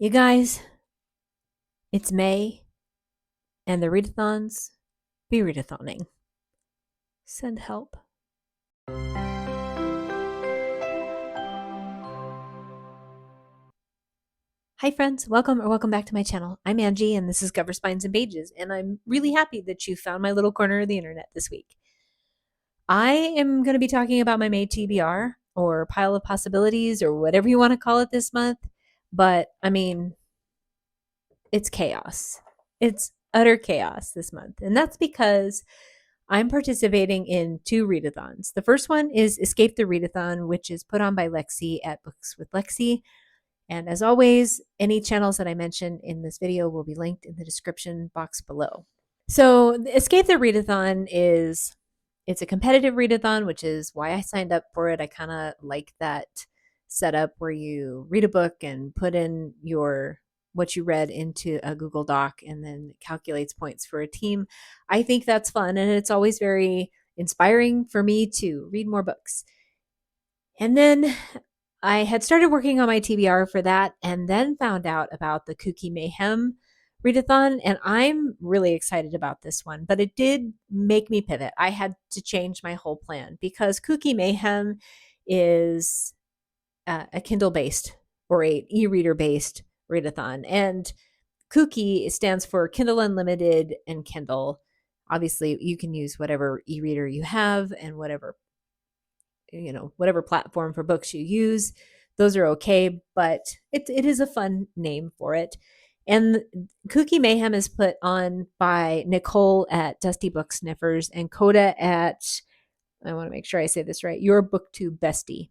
You guys, it's May, and the readathons be readathoning. Send help. Hi friends, welcome back to my channel. I'm Angie and this is Coversspinesandpages, and I'm really happy that you found my little corner of the internet this week. I am going to be talking about my May TBR, or pile of possibilities, or whatever you want to call it this month, but I mean, it's chaos. It's utter chaos this month, and that's because I'm participating in two readathons. The first one is Escape the Readathon, which is put on by Lexi at Books with Lexi. And as always, any channels that I mention in this video will be linked in the description box below. So Escape the Readathon it's a competitive readathon, which is why I signed up for it. I kind of like that setup where you read a book and put in what you read into a Google Doc and then calculates points for a team. I think that's fun, and it's always very inspiring for me to read more books. And then I had started working on my TBR for that, and then found out about the KuKi Mayhem readathon, and I'm really excited about this one, but it did make me pivot. I had to change my whole plan because KuKi Mayhem is a Kindle based or a e-reader based readathon, and KuKi stands for Kindle Unlimited and Kindle. Obviously, you can use whatever e-reader you have and whatever platform for books you use. Those are okay, but it is a fun name for it. And KuKi Mayhem is put on by Nicole at Dusty Book Sniffers and Coda at, I want to make sure I say this right, Your Booktube Bestie.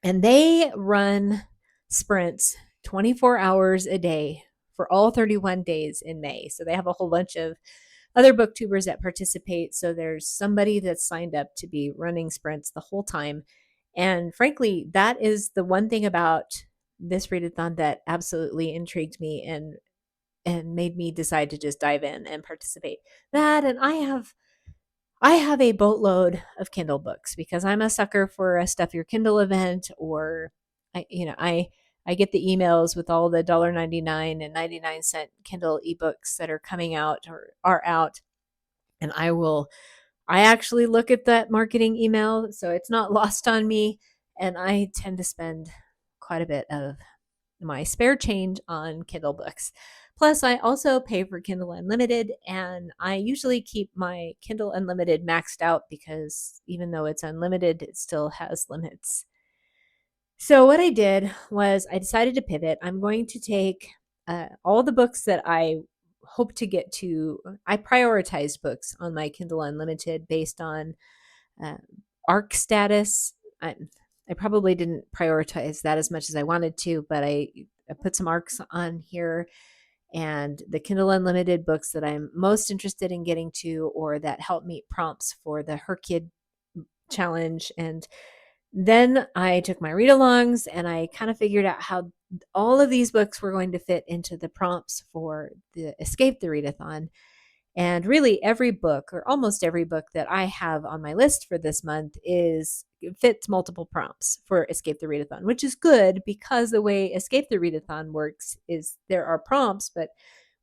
And they run sprints 24 hours a day for all 31 days in May. So they have a whole bunch of other booktubers that participate. So there's somebody that's signed up to be running sprints the whole time. And frankly, that is the one thing about this readathon that absolutely intrigued me and made me decide to just dive in and participate. That, and I have a boatload of Kindle books because I'm a sucker for a Stuff Your Kindle event, or I get the emails with all the $1.99 and 99-cent Kindle ebooks that are coming out or are out, and I actually look at that marketing email, so it's not lost on me, and I tend to spend quite a bit of my spare change on Kindle books. Plus, I also pay for Kindle Unlimited, and I usually keep my Kindle Unlimited maxed out because even though it's unlimited, it still has limits. So, what I did was I decided to pivot. I'm going to take all the books that I hope to get to. I prioritized books on my Kindle Unlimited based on uh, ARC status. I probably didn't prioritize that as much as I wanted to, but I put some ARCs on here, and the Kindle Unlimited books that I'm most interested in getting to or that help meet prompts for the Herkid challenge. And then I took my read alongs and I kind of figured out how all of these books were going to fit into the prompts for the Escape the Readathon. And really, every book, or almost every book that I have on my list for this month, fits multiple prompts for Escape the Readathon, which is good because the way Escape the Readathon works is there are prompts, but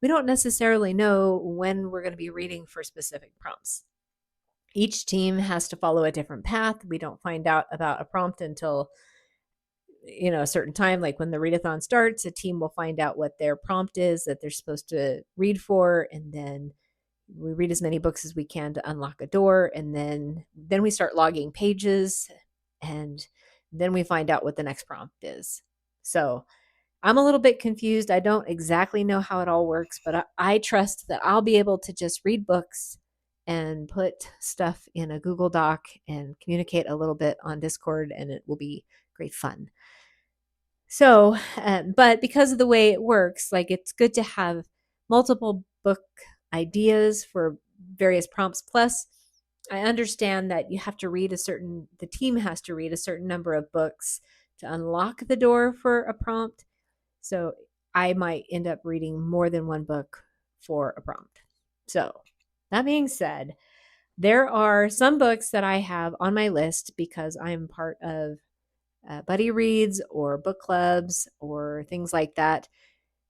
we don't necessarily know when we're going to be reading for specific prompts. Each team has to follow a different path. We don't find out about a prompt until a certain time, like when the readathon starts. A team will find out what their prompt is that they're supposed to read for, and then we read as many books as we can to unlock a door, and then we start logging pages, and then we find out what the next prompt is. So I'm a little bit confused. I don't exactly know how it all works, but I trust that I'll be able to just read books and put stuff in a Google Doc and communicate a little bit on Discord, and it will be great fun. So, but because of the way it works, like, it's good to have multiple book ideas for various prompts. Plus, I understand that the team has to read a certain number of books to unlock the door for a prompt. So I might end up reading more than one book for a prompt. So that being said, there are some books that I have on my list because I'm part of buddy reads or book clubs or things like that.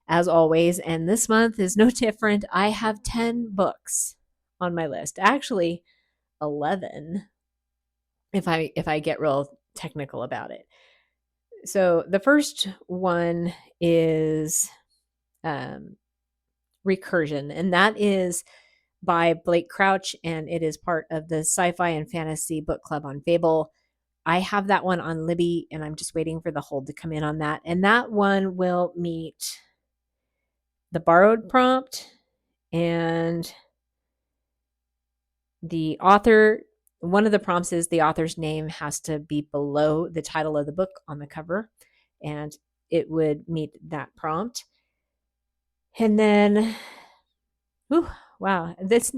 as always, and this month is no different. I have 10 books on my list. Actually, 11 if I get real technical about it. So the first one is um, Recursion, and that is by Blake Crouch, and it is part of the Sci-Fi and Fantasy Book Club on Fable. I have that one on Libby, and I'm just waiting for the hold to come in on that. And that one will meet the borrowed prompt, and the author. One of the prompts is the author's name has to be below the title of the book on the cover, and it would meet that prompt. And then, ooh, wow, this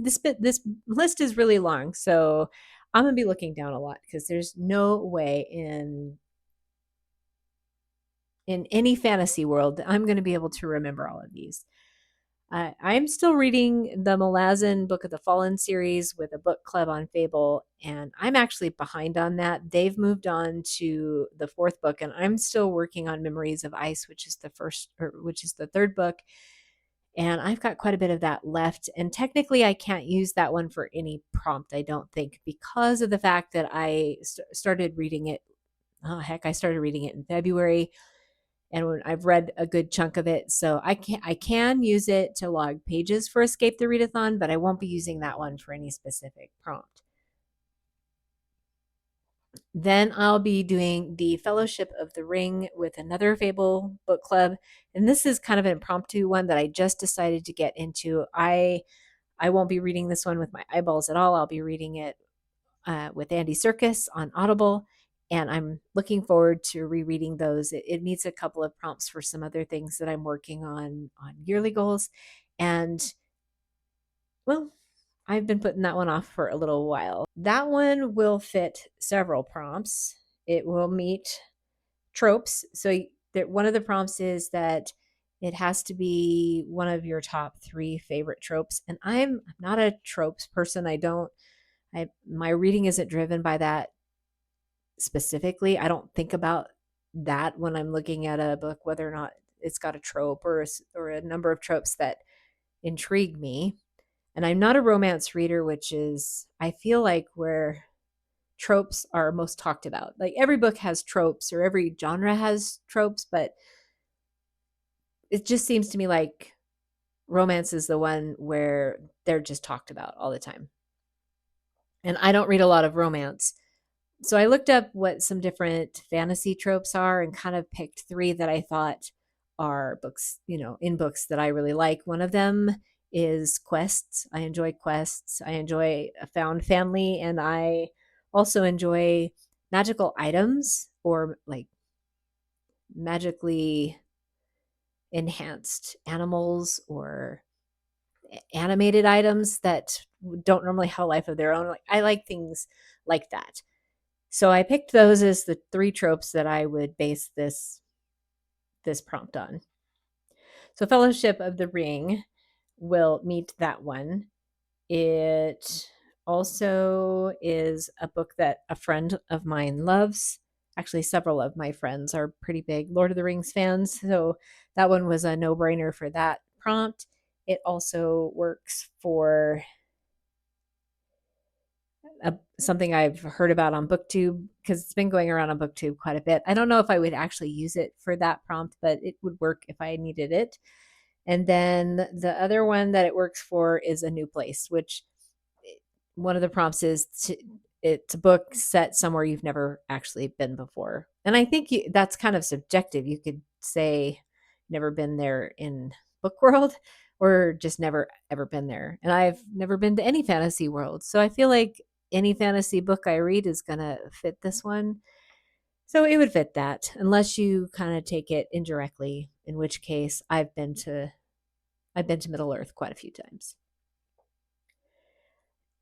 list is really long, so I'm gonna be looking down a lot because there's no way in any fantasy world that I'm going to be able to remember all of these. I'm still reading the Malazan Book of the Fallen series with a book club on Fable, and I'm actually behind on that. They've moved on to the fourth book, and I'm still working on Memories of Ice, which is the third book. And I've got quite a bit of that left. And technically, I can't use that one for any prompt, I don't think, because of the fact that I started reading it. Oh, heck, I started reading it in February, and when I've read a good chunk of it, so I can use it to log pages for Escape the Readathon, but I won't be using that one for any specific prompt. Then I'll be doing the Fellowship of the Ring with another Fable book club, and this is kind of an impromptu one that I just decided to get into. I won't be reading this one with my eyeballs at all. I'll be reading it with Andy Serkis on Audible, and I'm looking forward to rereading those. It needs a couple of prompts for some other things that I'm working on yearly goals, and well, I've been putting that one off for a little while. That one will fit several prompts. It will meet tropes. So one of the prompts is that it has to be one of your top 3 favorite tropes, and I'm not a tropes person. My reading isn't driven by that specifically. I don't think about that when I'm looking at a book, whether or not it's got a trope or a number of tropes that intrigue me. And I'm not a romance reader, which is, I feel like, where tropes are most talked about. Like every book has tropes or every genre has tropes, but it just seems to me like romance is the one where they're just talked about all the time. And I don't read a lot of romance. So I looked up what some different fantasy tropes are and kind of picked 3 that I thought are books, in books that I really like. One of them is quests. I enjoy quests. I enjoy a found family, and I also enjoy magical items or like magically enhanced animals or animated items that don't normally have a life of their own. Like I like things like that. So I picked those as the 3 tropes that I would base this prompt on. So Fellowship of the Ring will meet that one. It also is a book that a friend of mine loves. Actually, several of my friends are pretty big Lord of the Rings fans, so that one was a no-brainer for that prompt. It also works for something I've heard about on booktube, because it's been going around on booktube quite a bit. I don't know if I would actually use it for that prompt, but it would work if I needed it. And then the other one that it works for is A New Place, which one of the prompts is it's a book set somewhere you've never actually been before. And I think that's kind of subjective. You could say never been there in book world, or just never ever been there. And I've never been to any fantasy world. So I feel like any fantasy book I read is going to fit this one. So it would fit that, unless you kind of take it indirectly, in which case I've been to Middle Earth quite a few times.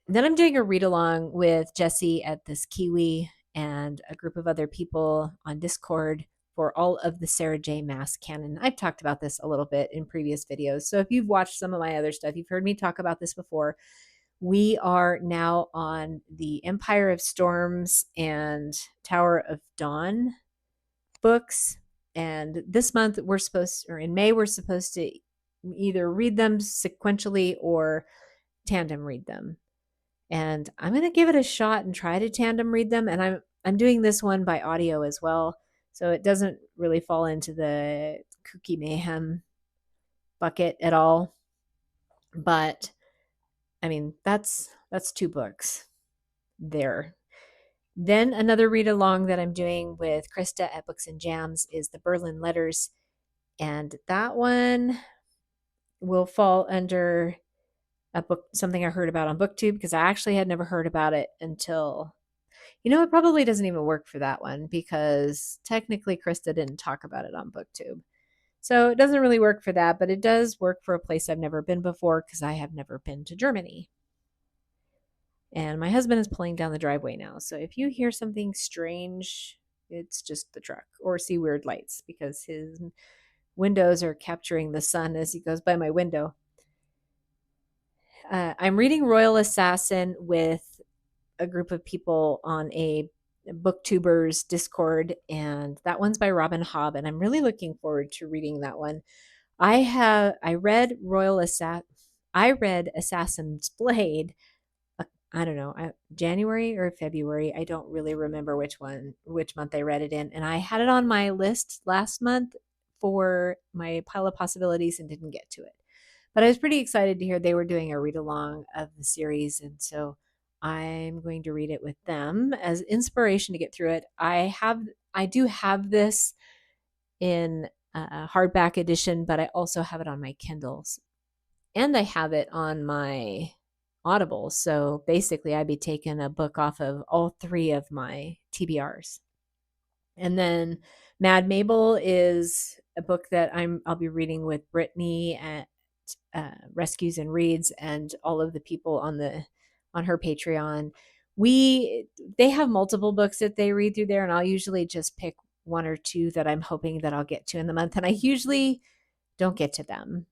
Then I'm doing a read along with Jesse at this Kiwi and a group of other people on Discord for all of the Sarah J. Maas canon. I've talked about this a little bit in previous videos. So if you've watched some of my other stuff, you've heard me talk about this before. We are now on the Empire of Storms and Tower of Dawn books. And this month in May, we're supposed to either read them sequentially or tandem read them. And I'm going to give it a shot and try to tandem read them. And I'm doing this one by audio as well. So it doesn't really fall into the KuKi Mayhem bucket at all. But I mean, that's 2 books there. Then another read along that I'm doing with Krista at Books and Jams is the Berlin Letters. And that one will fall under a book, something I heard about on BookTube, because I actually had never heard about it until, it probably doesn't even work for that one because technically Krista didn't talk about it on BookTube. So it doesn't really work for that, but it does work for a place I've never been before because I have never been to Germany. And my husband is pulling down the driveway now. So if you hear something strange, it's just the truck, or see weird lights because his windows are capturing the sun as he goes by my window. I'm reading Royal Assassin with a group of people on a booktubers Discord, and that one's by Robin Hobb, and I'm really looking forward to reading that one. I read I read Assassin's Blade, I don't know, January or February. I don't really remember which month I read it in. And I had it on my list last month for my pile of possibilities and didn't get to it. But I was pretty excited to hear they were doing a read along of the series. And so I'm going to read it with them as inspiration to get through it. I do have this in a hardback edition, but I also have it on my Kindles. And I have it on my Audible. So basically, I'd be taking a book off of all 3 of my TBRs. And then Mad Mabel is a book that I'll be reading with Brittany at Rescues and Reads and all of the people on her Patreon. They have multiple books that they read through there, and I'll usually just pick 1 or 2 that I'm hoping that I'll get to in the month, and I usually don't get to them.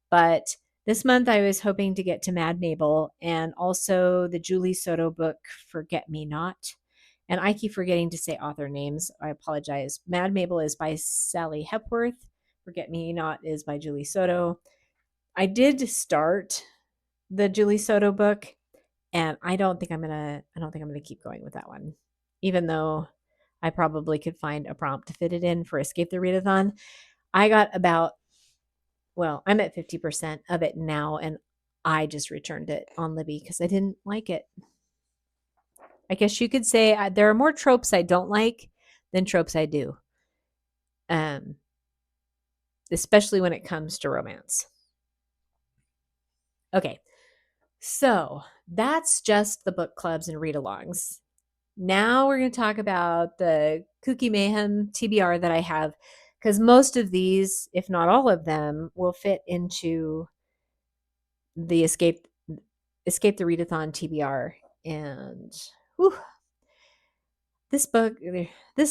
But this month I was hoping to get to Mad Mabel and also the Julie Soto book, Forget Me Not. And I keep forgetting to say author names. I apologize. Mad Mabel is by Sally Hepworth. Forget Me Not is by Julie Soto. I did start the Julie Soto book, and I don't think I'm gonna keep going with that one, even though I probably could find a prompt to fit it in for Escape the Readathon. I got I'm at 50% of it now, and I just returned it on Libby because I didn't like it. I guess you could say there are more tropes I don't like than tropes I do, especially when it comes to romance. Okay, so that's just the book clubs and read-alongs. Now we're going to talk about the KuKi Mayhem TBR that I have, because most of these, if not all of them, will fit into the Escape the Readathon TBR. And whew, this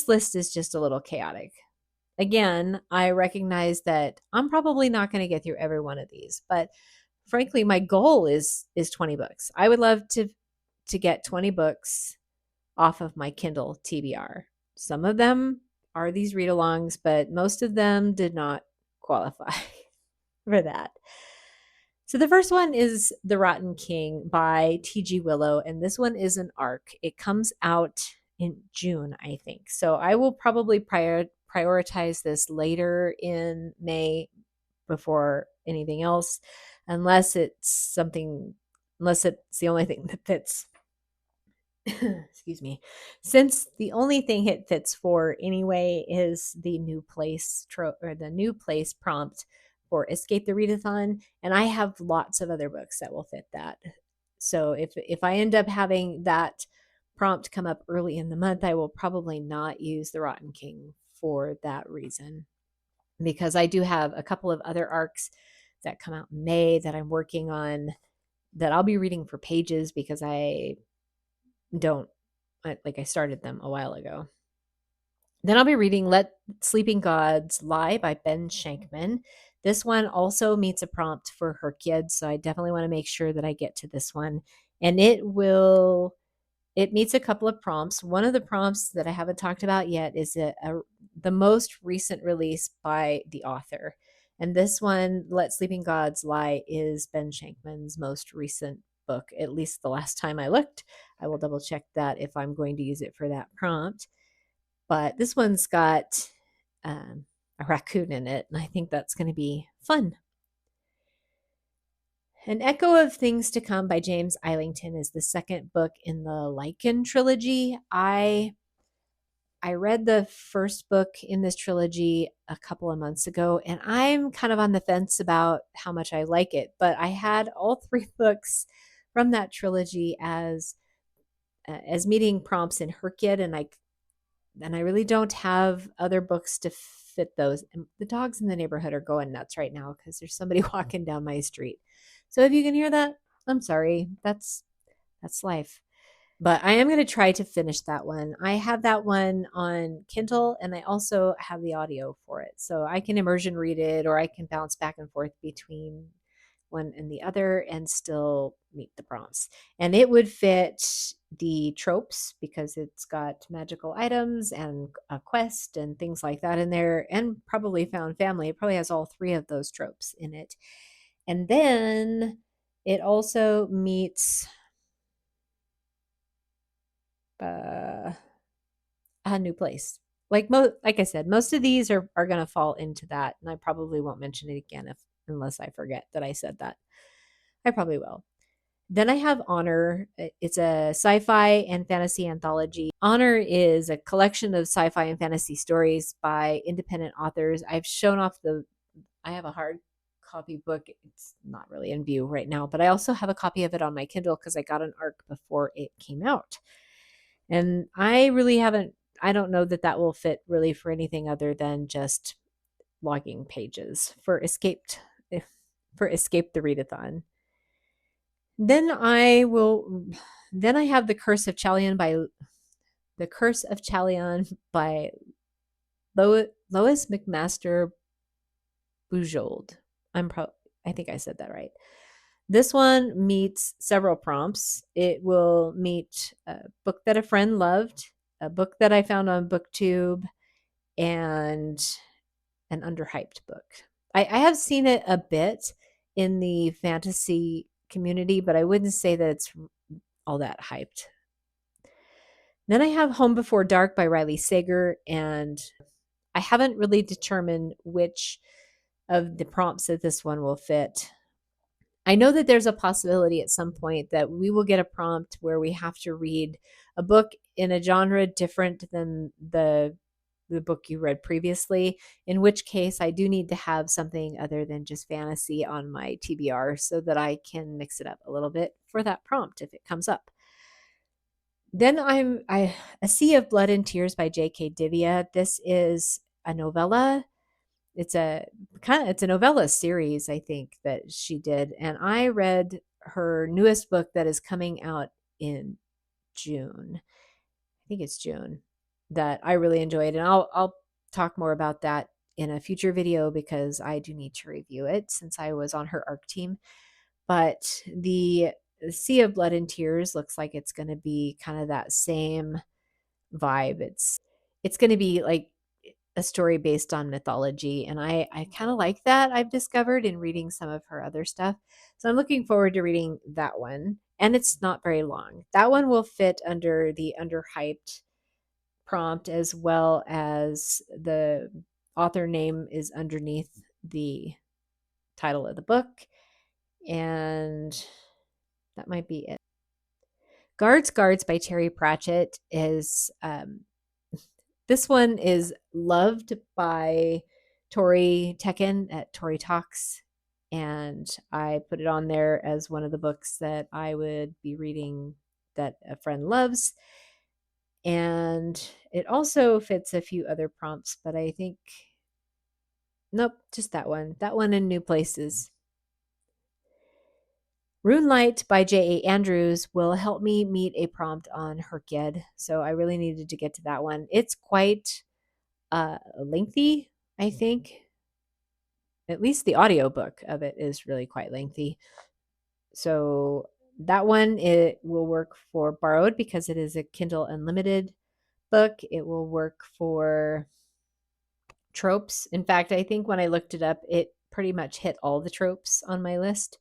list is just a little chaotic. Again, I recognize that I'm probably not going to get through every one of these, but frankly, my goal is 20 books. I would love to get 20 books off of my Kindle TBR. Some of them are these read-alongs, but most of them did not qualify for that. So the first one is The Rotten King by T.G. Willow, and this one is an arc. It comes out in June, I think. So I will probably prioritize this later in May before anything else, unless it's the only thing that fits. Excuse me. Since the only thing it fits for anyway is the new place prompt for Escape the Readathon, and I have lots of other books that will fit that. So if I end up having that prompt come up early in the month, I will probably not use The Rotten King for that reason, because I do have a couple of other arcs that come out in May that I'm working on that I'll be reading for pages because I started them a while ago. Then I'll be reading Let Sleeping Gods Lie by Ben Shankman. This one also meets a prompt for her kids, so I definitely want to make sure that I get to this one. And it meets a couple of prompts. One of the prompts that I haven't talked about yet is the most recent release by the author. And this one, Let Sleeping Gods Lie, is Ben Shankman's most recent book, at least the last time I looked. I will double check that if I'm going to use it for that prompt. But this one's got a raccoon in it, and I think that's going to be fun. An Echo of Things to Come by James Eilington is the second book in the Lycan trilogy. I read the first book in this trilogy a couple of months ago, and I'm kind of on the fence about how much I like it. But I had all three books from that trilogy as meeting prompts in Herkid, and I really don't have other books to fit those. And the dogs in the neighborhood are going nuts right now because there's somebody walking down my street. So if you can hear that, I'm sorry. That's life. But I am going to try to finish that one. I have that one on Kindle, and I also have the audio for it. So I can immersion read it, or I can bounce back and forth between one and the other and still meet the prompts. And it would fit the tropes because it's got magical items and a quest and things like that in there, and probably found family. It probably has all three of those tropes in it. And then it also meets a new place. Like I said, most of these are going to fall into that, and I probably won't mention it again unless I forget that I said that. I probably will. Then I have Honor. It's a sci-fi and fantasy anthology. Honor is a collection of sci-fi and fantasy stories by independent authors. I have a hard copy book. It's not really in view right now, but I also have a copy of it on my Kindle because I got an ARC before it came out. And I don't know that will fit really for anything other than just logging pages for Escape the Readathon. Then I have The Curse of Chalion by Lois McMaster Bujold. I think I said that right. This one meets several prompts. It will meet a book that a friend loved, a book that I found on booktube, and an underhyped book. I have seen it a bit in the fantasy community, but I wouldn't say that it's all that hyped. Then I have Home Before Dark by Riley Sager, and I haven't really determined which of the prompts that this one will fit. I know that there's a possibility at some point that we will get a prompt where we have to read a book in a genre different than the book you read previously, in which case I do need to have something other than just fantasy on my TBR so that I can mix it up a little bit for that prompt if it comes up. Then A Sea of Blood and Tears by J.K. Divya. This is a novella. It's a novella series, I think, that she did. And I read her newest book that is coming out in June. I think it's June, that I really enjoyed. And I'll talk more about that in a future video because I do need to review it since I was on her ARC team. But the Sea of Blood and Tears looks like it's going to be kind of that same vibe. It's going to be like a story based on mythology, and I kind of like that. I've discovered in reading some of her other stuff. So I'm looking forward to reading that one. And it's not very long. That one will fit under the underhyped prompt, as well as the author name is underneath the title of the book. And that might be it. Guards by Terry Pratchett is this one is loved by Tori Tekken at Tori Talks, and I put it on there as one of the books that I would be reading that a friend loves. And it also fits a few other prompts, but I think nope, just that one. That one in New Places. Runelight by J.A. Andrews will help me meet a prompt on Herkid, so I really needed to get to that one. It's quite lengthy, I think. At least the audiobook of it is really quite lengthy. So that one, it will work for borrowed because it is a Kindle Unlimited book. It will work for tropes. In fact, I think when I looked it up, it pretty much hit all the tropes on my list.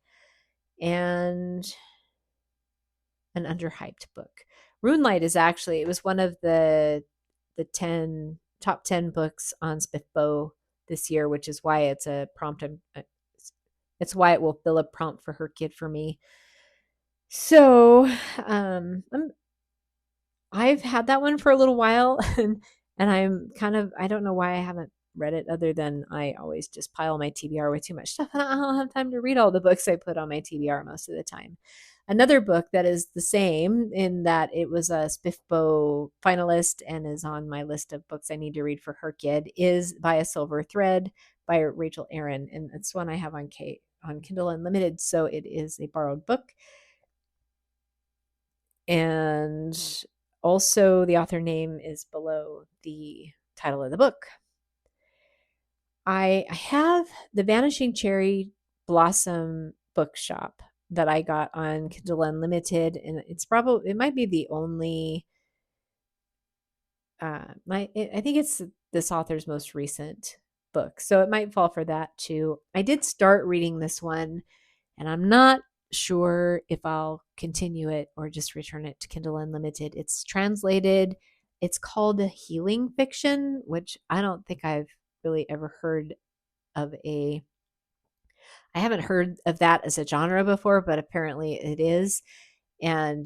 And an underhyped book. Runelight is actually, it was one of the 10 top 10 books on Spiffbo this year, which is why it's a prompt. It's why it will fill a prompt for her kid for me. So I've had that one for a little while, and I'm kind of, I don't know why I haven't read it other than I always just pile my TBR with too much stuff, and I don't have time to read all the books I put on my TBR most of the time. Another book that is the same in that it was a Spiffbo finalist and is on my list of books I need to read for her kid is By a Silver Thread by Rachel Aaron, and it's one I have on Kindle Unlimited, so it is a borrowed book. And also, the author name is below the title of the book. I have the Vanishing Cherry Blossom bookshop that I got on Kindle Unlimited, and it might be the only. I think it's this author's most recent book, so it might fall for that too. I did start reading this one, and I'm not sure if I'll continue it or just return it to Kindle Unlimited. It's translated. It's called a healing fiction, which I don't think I've really ever heard of I haven't heard of that as a genre before, but apparently it is. And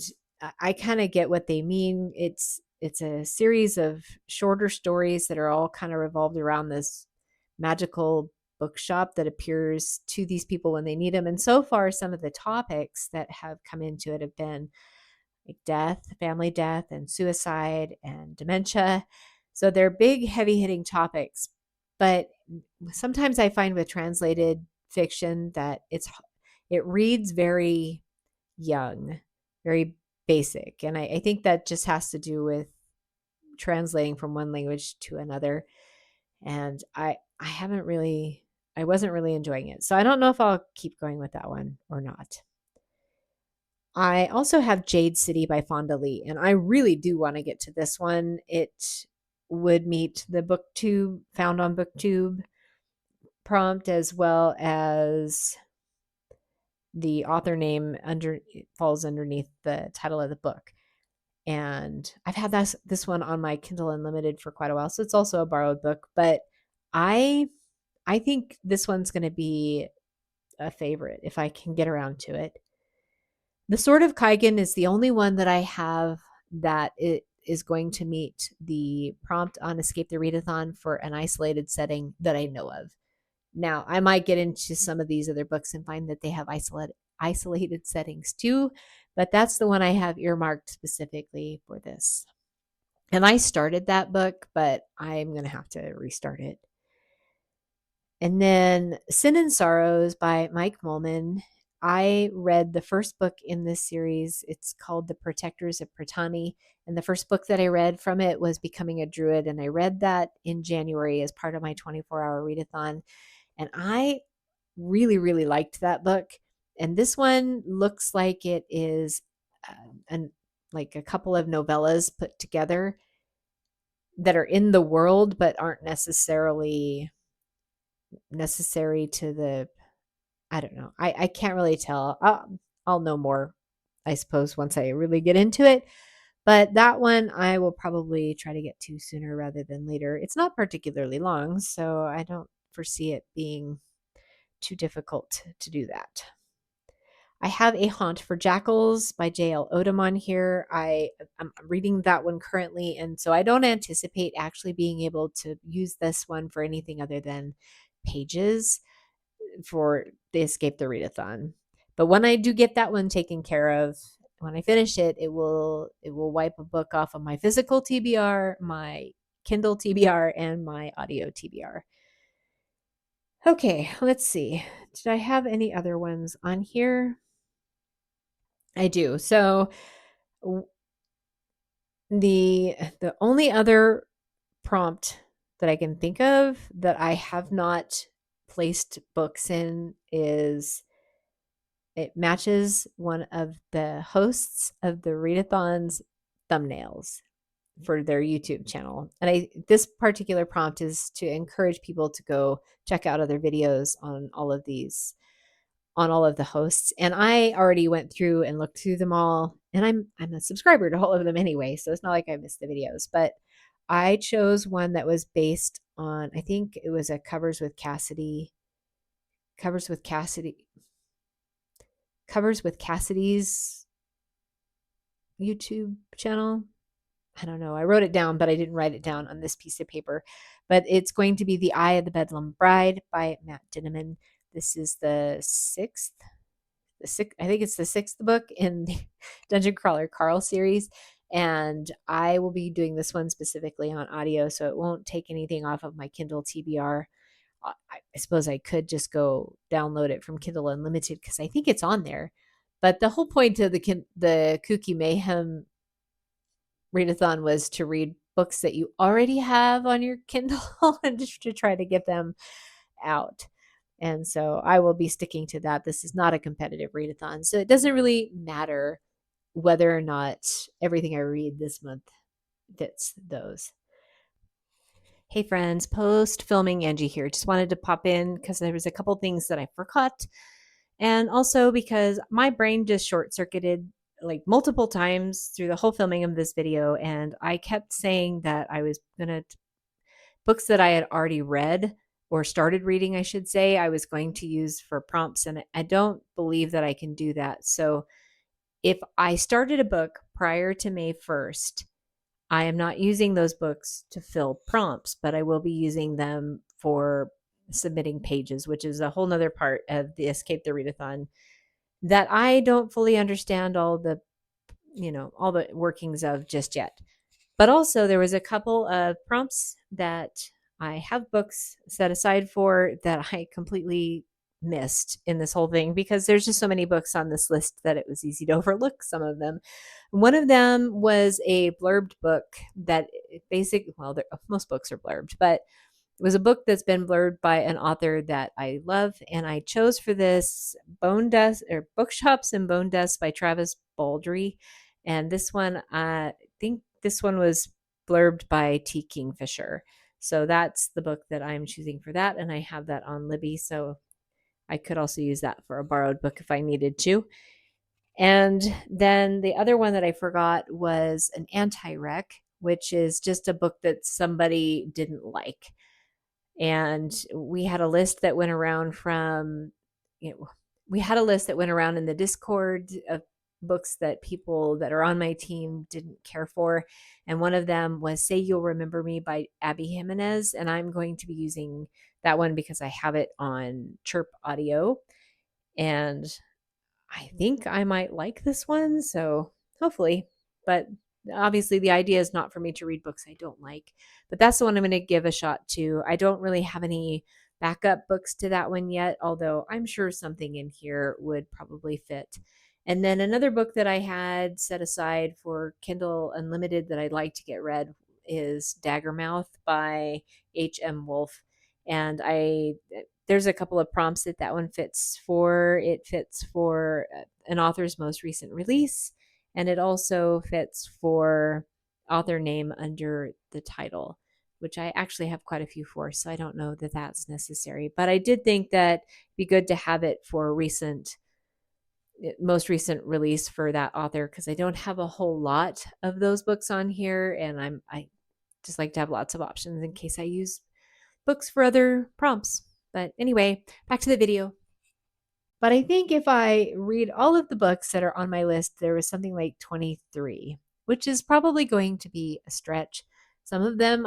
I kind of get what they mean. It's a series of shorter stories that are all kind of revolved around this magical bookshop that appears to these people when they need them. And so far, some of the topics that have come into it have been like death, family death, and suicide and dementia. So they're big, heavy hitting topics. But sometimes I find with translated fiction that it reads very young, very basic. And I think that just has to do with translating from one language to another. And I wasn't really enjoying it. So I don't know if I'll keep going with that one or not. I also have Jade City by Fonda Lee, and I really do want to get to this one. It would meet the booktube found on booktube prompt, as well as the author name falls underneath the title of the book. And I've had this one on my Kindle Unlimited for quite a while, so it's also a borrowed book, but I think this one's going to be a favorite if I can get around to it. The Sword of Kaigen is the only one that I have that it is going to meet the prompt on Escape the Readathon for an isolated setting that I know of. Now, I might get into some of these other books and find that they have isolated settings too, but that's the one I have earmarked specifically for this. And I started that book, but I'm going to have to restart it. And then Sin and Sorrows by Mike Molman. I read the first book in this series. It's called The Protectors of Pratani. And the first book that I read from it was Becoming a Druid. And I read that in January as part of my 24-hour readathon. And I really, really liked that book. And this one looks like it is like a couple of novellas put together that are in the world, but aren't necessarily necessary to the, I don't know. I can't really tell. I'll know more, I suppose, once I really get into it. But that one I will probably try to get to sooner rather than later. It's not particularly long, so I don't foresee it being too difficult to do that. I have A Haunt for Jackals by J.L. Odom here. I'm reading that one currently, and so I don't anticipate actually being able to use this one for anything other than pages for the Escape the Readathon. But when I do get that one taken care of, when I finish it, it will wipe a book off of my physical TBR, my Kindle TBR, and my audio TBR. Okay, let's see. Did I have any other ones on here? I do. So the only other prompt that I can think of that I have not placed books in is it matches one of the hosts of the readathon's thumbnails for their YouTube channel. And this particular prompt is to encourage people to go check out other videos on all of these, on all of the hosts. And I already went through and looked through them all, and I'm a subscriber to all of them anyway, so it's not like I missed the videos. But I chose one that was based on, I think it was a Covers with Cassidy's YouTube channel. I don't know. I wrote it down, but I didn't write it down on this piece of paper. But it's going to be The Eye of the Bedlam Bride by Matt Dinneman. This is the I think it's the sixth book in the Dungeon Crawler Carl series. And I will be doing this one specifically on audio, so it won't take anything off of my Kindle TBR. I suppose I could just go download it from Kindle Unlimited because I think it's on there. But the whole point of the KuKi Mayhem readathon was to read books that you already have on your Kindle and just to try to get them out. And so I will be sticking to that. This is not a competitive readathon, so it doesn't really matter whether or not everything I read this month fits those. Hey friends, post filming Angie here. Just wanted to pop in because there was a couple things that I forgot. And also because my brain just short circuited like multiple times through the whole filming of this video. And I kept saying that I was going to, books that I had already read or started reading, I should say, I was going to use for prompts. And I don't believe that I can do that. So if I started a book prior to May 1st, I am not using those books to fill prompts, but I will be using them for submitting pages, which is a whole nother part of the Escape the Readathon that I don't fully understand all the workings of just yet. But also there was a couple of prompts that I have books set aside for that I completely missed in this whole thing because there's just so many books on this list that it was easy to overlook some of them. One of them was a blurbed book that most books are blurbed, but it was a book that's been blurbed by an author that I love, and I chose for this Bone Dust or Bookshops and Bone Dust by Travis Baldry. And this one, I think this one was blurbed by T. Kingfisher. So that's the book that I'm choosing for that, and I have that on Libby, so I could also use that for a borrowed book if I needed to. And then the other one that I forgot was an anti-rec, which is just a book that somebody didn't like. And we had a list that went around we had a list that went around in the Discord of books that people that are on my team didn't care for. And one of them was Say You'll Remember Me by Abby Jimenez. And I'm going to be using that one because I have it on Chirp Audio. And I think I might like this one. So hopefully, but obviously the idea is not for me to read books I don't like, but that's the one I'm going to give a shot to. I don't really have any backup books to that one yet, although I'm sure something in here would probably fit. And then another book that I had set aside for Kindle Unlimited that I'd like to get read is Daggermouth by H.M. Wolf. And there's a couple of prompts that one fits for. It fits for an author's most recent release, and it also fits for author name under the title, which I actually have quite a few for, so I don't know that that's necessary. But I did think that it'd be good to have it for most recent release for that author because I don't have a whole lot of those books on here, and I just like to have lots of options in case I use books for other prompts. But anyway, back to the video. But I think if I read all of the books that are on my list, there was something like 23, which is probably going to be a stretch. Some of them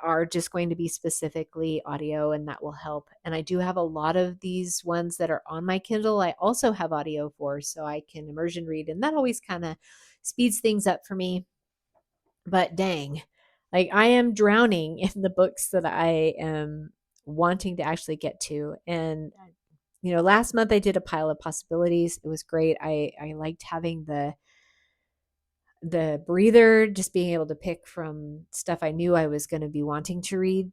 are just going to be specifically audio, and that will help. And I do have a lot of these ones that are on my Kindle. I also have audio for, so I can immersion read, and that always kind of speeds things up for me. But dang, like I am drowning in the books that I am wanting to actually get to. And last month I did a pile of possibilities. It was great. I liked having the breather, just being able to pick from stuff I knew I was going to be wanting to read.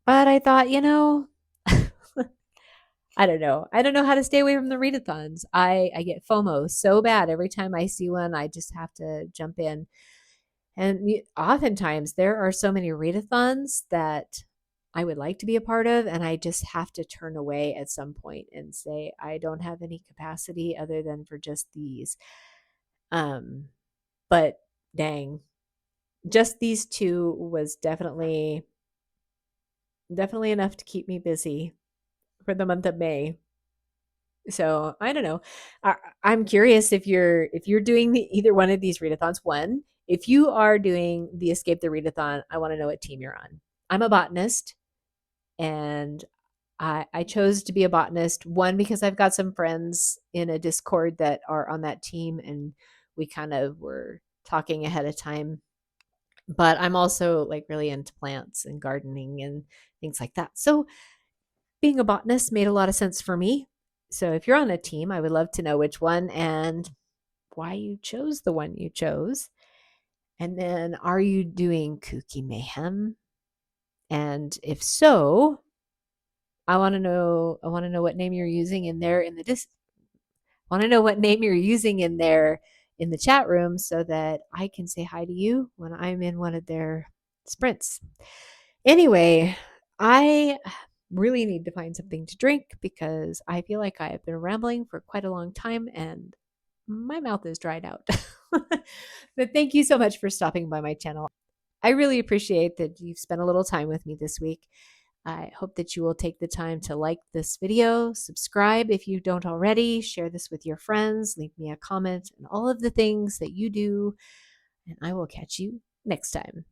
But I thought, I don't know. I don't know how to stay away from the readathons. I get FOMO so bad every time I see one. I just have to jump in. And oftentimes there are so many readathons that I would like to be a part of, and I just have to turn away at some point and say, I don't have any capacity other than for just these. But dang, just these two was definitely enough to keep me busy for the month of May. So I don't know. I'm curious if you're doing either one of these readathons. One, if you are doing the Escape the Readathon, I want to know what team you're on. I'm a botanist, and I chose to be a botanist. One, because I've got some friends in a Discord that are on that team, and we kind of were talking ahead of time. But I'm also like really into plants and gardening and things like that. So being a botanist made a lot of sense for me. So if you're on a team, I would love to know which one and why you chose the one you chose. And then are you doing KuKi Mayhem? And if so, I want to know what name you're using in there in the want to know what name you're using in there in the chat room so that I can say hi to you when I'm in one of their sprints. Anyway, I really need to find something to drink because I feel like I have been rambling for quite a long time and my mouth is dried out. But thank you so much for stopping by my channel. I really appreciate that you've spent a little time with me this week. I hope that you will take the time to like this video, subscribe if you don't already, share this with your friends, leave me a comment, and all of the things that you do. And I will catch you next time.